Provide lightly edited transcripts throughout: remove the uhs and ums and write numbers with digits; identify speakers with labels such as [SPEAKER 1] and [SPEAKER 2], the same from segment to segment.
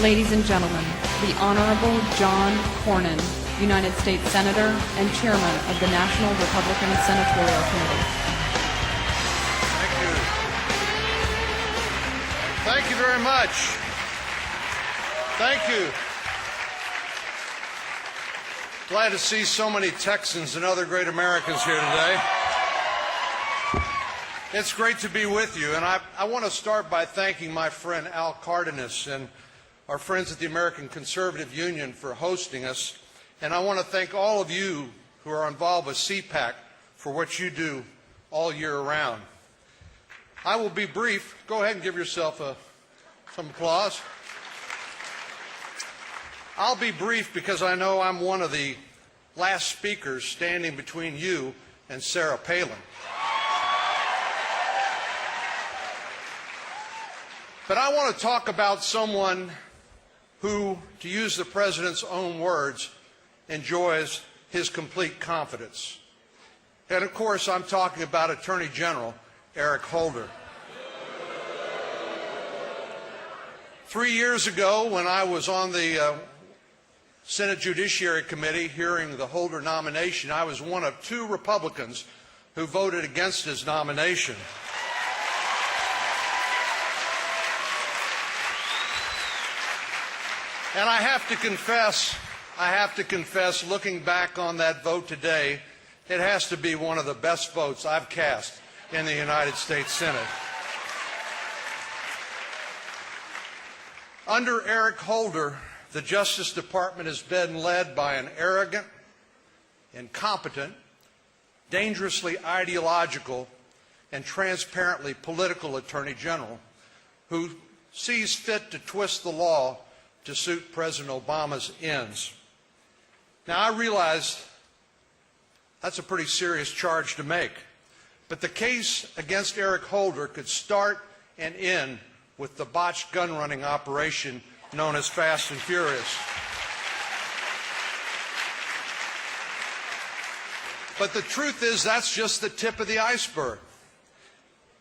[SPEAKER 1] Ladies and gentlemen, the Honorable John Cornyn, United States Senator and Chairman of the National Republican Senatorial Committe.
[SPEAKER 2] Thank you. Thank you very much. Thank you. Glad to see so many Texans and other great Americans here today. It's great to be with you, and I want to start by thanking my friend Al Cardenas and our friends at the American Conservative Union for hosting us, and I want to thank all of you who are involved with CPAC for what you do all year round. I will be brief. Go ahead and give yourself some applause. I'll be brief because I know I'm one of the last speakers standing between you and Sarah Palin. But I want to talk about someone who, to use the President's own words, enjoys his complete confidence. And of course, I'm talking about Attorney General Eric Holder. 3 years ago, when I was on the Senate Judiciary Committe hearing the Holder nomination, I was one of 2 Republicans who voted against his nomination. And I have to confess, looking back on that vote today, it has to be one of the best votes I've cast in the United States Senate. Under Eric Holder, the Justice Department has been led by an arrogant, incompetent, dangerously ideological, and transparently political Attorney General who sees fit to twist the law to suit President Obama's ends. Now, I realize that's a pretty serious charge to make, but the case against Eric Holder could start and end with the botched gun-running operation known as Fast and Furious. But the truth is, that's just the tip of the iceberg.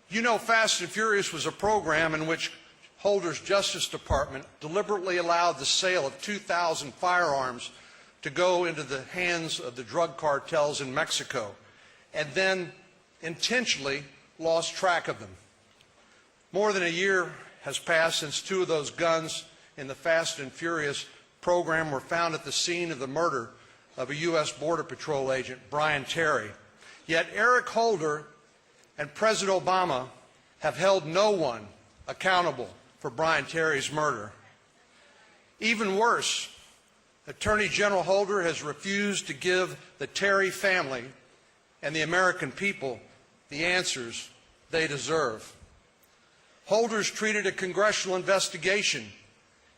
[SPEAKER 2] You know, Fast and Furious was a program in which Holder's Justice Department deliberately allowed the sale of 2,000 firearms to go into the hands of the drug cartels in Mexico, and then intentionally lost track of them. More than a year has passed since 2 of those guns in the Fast and Furious program were found at the scene of the murder of a U.S. Border Patrol agent, Brian Terry. Yet Eric Holder and President Obama have held no one accountable for Brian Terry's murder. Even worse, Attorney General Holder has refused to give the Terry family and the American people the answers they deserve. Holder's treated a congressional investigation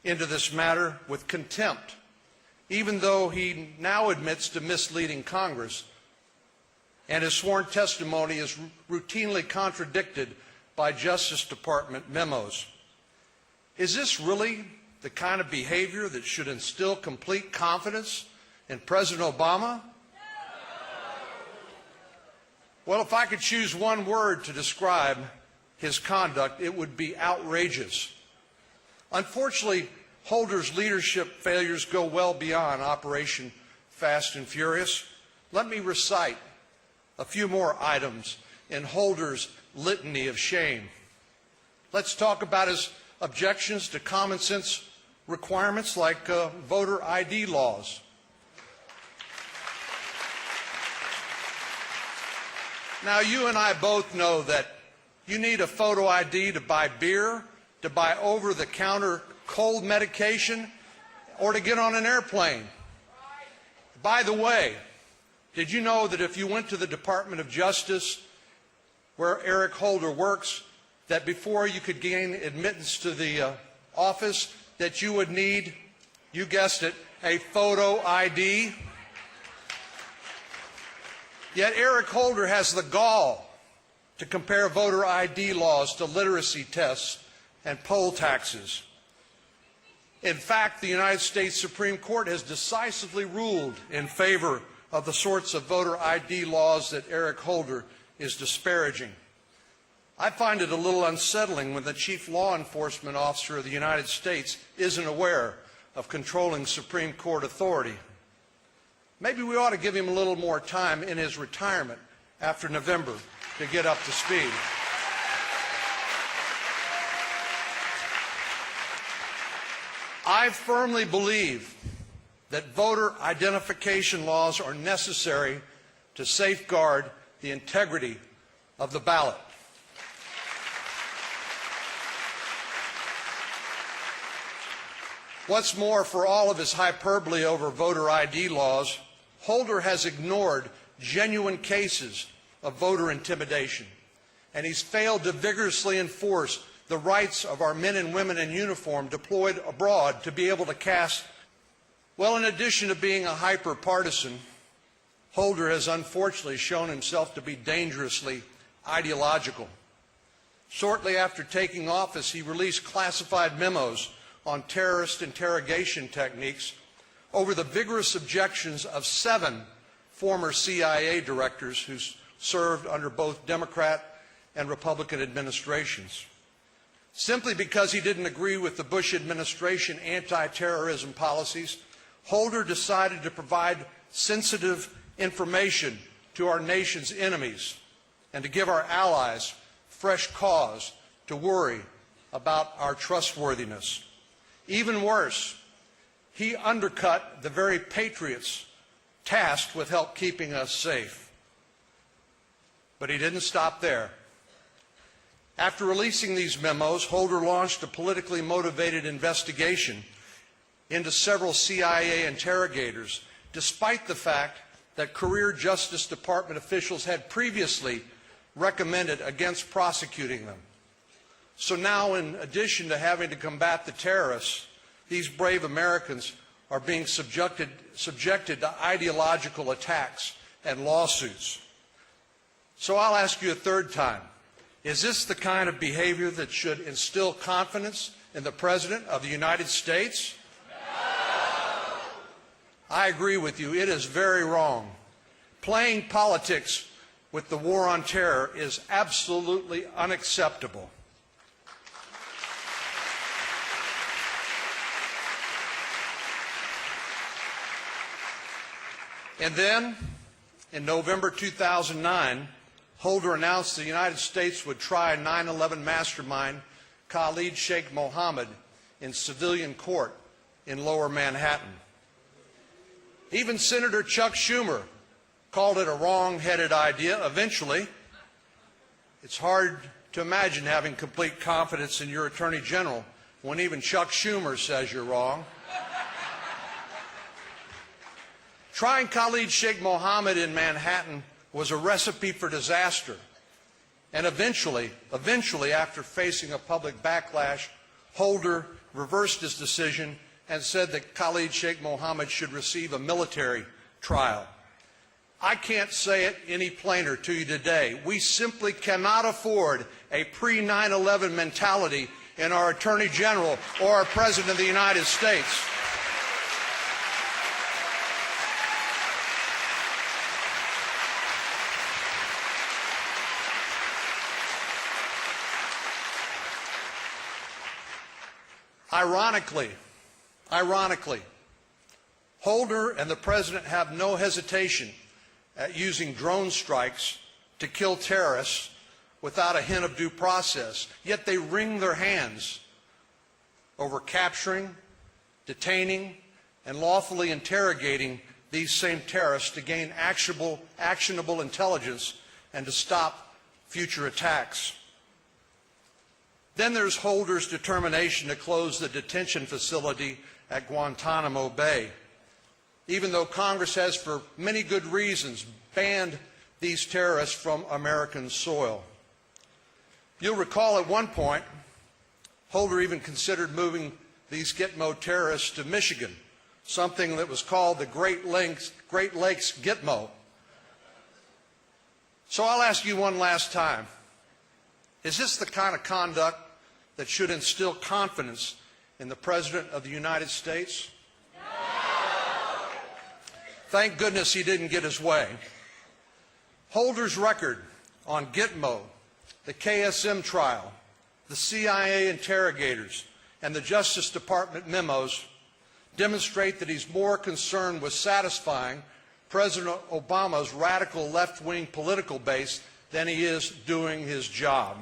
[SPEAKER 2] into this matter with contempt, even though he now admits to misleading Congress, and his sworn testimony is routinely contradicted by Justice Department memos. Is this really the kind of behavior that should instill complete confidence in President Obama? Well, if I could choose one word to describe his conduct, it would be outrageous. Unfortunately, Holder's leadership failures go well beyond Operation Fast and Furious. Let me recite a few more items in Holder's litany of shame. Let's talk about his objections to common sense requirements like voter ID laws. Now, you and I both know that you need a photo ID to buy beer, to buy over-the-counter cold medication, or to get on an airplane. By the way, did you know that if you went to the Department of Justice, where Eric Holder works, that before you could gain admittance to the office, that you would need, you guessed it, a photo ID? Yet Eric Holder has the gall to compare voter ID laws to literacy tests and poll taxes. In fact, the United States Supreme Court has decisively ruled in favor of the sorts of voter ID laws that Eric Holder is disparaging. I find it a little unsettling when the chief law enforcement officer of the United States isn't aware of controlling Supreme Court authority. Maybe we ought to give him a little more time in his retirement after November to get up to speed. I firmly believe that voter identification laws are necessary to safeguard the integrity of the ballot. What's more, for all of his hyperbole over voter ID laws, Holder has ignored genuine cases of voter intimidation, and he's failed to vigorously enforce the rights of our men and women in uniform deployed abroad to be able to cast. Well, in addition to being a hyper-partisan, Holder has unfortunately shown himself to be dangerously ideological. Shortly after taking office, he released classified memos on terrorist interrogation techniques over the vigorous objections of 7 former CIA directors who served under both Democrat and Republican administrations. Simply because he didn't agree with the Bush administration anti-terrorism policies, Holder decided to provide sensitive information to our nation's enemies and to give our allies fresh cause to worry about our trustworthiness. Even worse, he undercut the very patriots tasked with help keeping us safe. But he didn't stop there. After releasing these memos, Holder launched a politically motivated investigation into several CIA interrogators, despite the fact that career Justice Department officials had previously recommended against prosecuting them. So now, in addition to having to combat the terrorists, these brave Americans are being subjected to ideological attacks and lawsuits. So I'll ask you a third time, is this the kind of behavior that should instill confidence in the President of the United States? No! I agree with you. It is very wrong. Playing politics with the war on terror is absolutely unacceptable. And then, in November 2009, Holder announced the United States would try 9/11 mastermind Khalid Sheikh Mohammed in civilian court in Lower Manhattan. Even Senator Chuck Schumer called it a wrong-headed idea eventually. It's hard to imagine having complete confidence in your Attorney General when even Chuck Schumer says you're wrong. Trying Khalid Sheikh Mohammed in Manhattan was a recipe for disaster. And eventually, after facing a public backlash, Holder reversed his decision and said that Khalid Sheikh Mohammed should receive a military trial. I can't say it any plainer to you today. We simply cannot afford a pre-9/11 mentality in our Attorney General or our President of the United States. Ironically, Holder and the President have no hesitation at using drone strikes to kill terrorists without a hint of due process, yet they wring their hands over capturing, detaining, and lawfully interrogating these same terrorists to gain actionable intelligence and to stop future attacks. Then there's Holder's determination to close the detention facility at Guantanamo Bay, even though Congress has, for many good reasons, banned these terrorists from American soil. You'll recall at one point, Holder even considered moving these Gitmo terrorists to Michigan, something that was called the Great Lakes Gitmo. So I'll ask you one last time, is this the kind of conduct that should instill confidence in the President of the United States? No! Thank goodness he didn't get his way. Holder's record on Gitmo the KSM trial, the CIA interrogators, and the Justice Department memos demonstrate that he's more concerned with satisfying President Obama's radical left-wing political base than he is doing his job.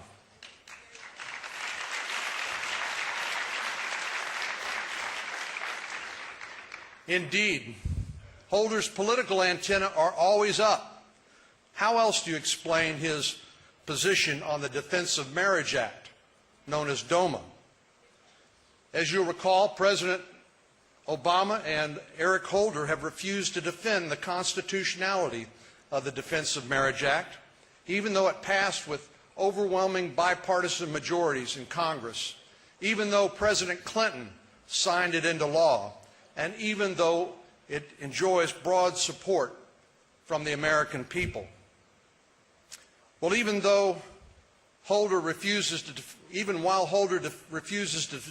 [SPEAKER 2] Indeed, Holder's political antennae are always up. How else do you explain his position on the Defense of Marriage Act, known as DOMA? As you'll recall, President Obama and Eric Holder have refused to defend the constitutionality of the Defense of Marriage Act, even though it passed with overwhelming bipartisan majorities in Congress, even though President Clinton signed it into law, and even though it enjoys broad support from the American people. Well, even while Holder refuses to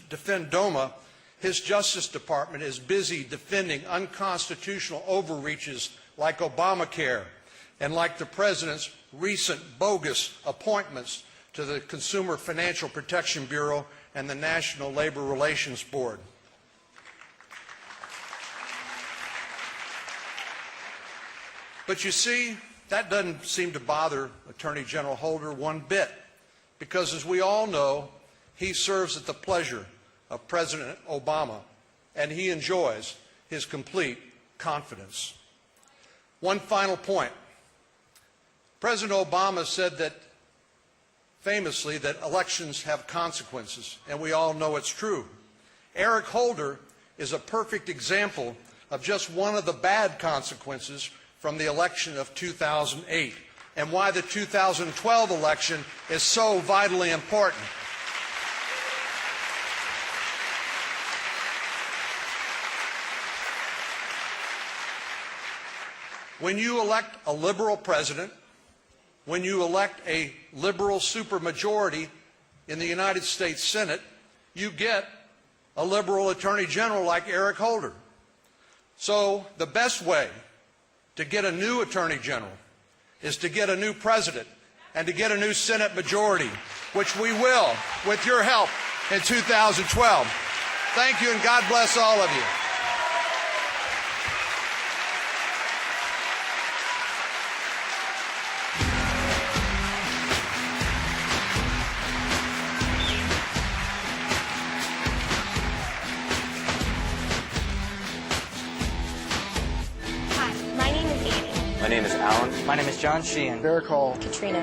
[SPEAKER 2] defend DOMA, his Justice Department is busy defending unconstitutional overreaches like Obamacare and like the President's recent bogus appointments to the Consumer Financial Protection Bureau and the National Labor Relations Board. But you see, that doesn't seem to bother Attorney General Holder one bit, because as we all know, he serves at the pleasure of President Obama, and he enjoys his complete confidence. One final point. President Obama said that, famously, that elections have consequences, and we all know it's true. Eric Holder is a perfect example of just one of the bad consequences from the election of 2008, and why the 2012 election is so vitally important. When you elect a liberal president, when you elect a liberal supermajority in the United States Senate, you get a liberal attorney general like Eric Holder. So the best way to get a new attorney general is to get a new president and to get a new Senate majority, which we will, with your help, in 2012. Thank you, and God bless all of you.
[SPEAKER 3] My name is Alan.
[SPEAKER 4] My name is John Sheehan.
[SPEAKER 5] Eric Hall.
[SPEAKER 3] Katrina.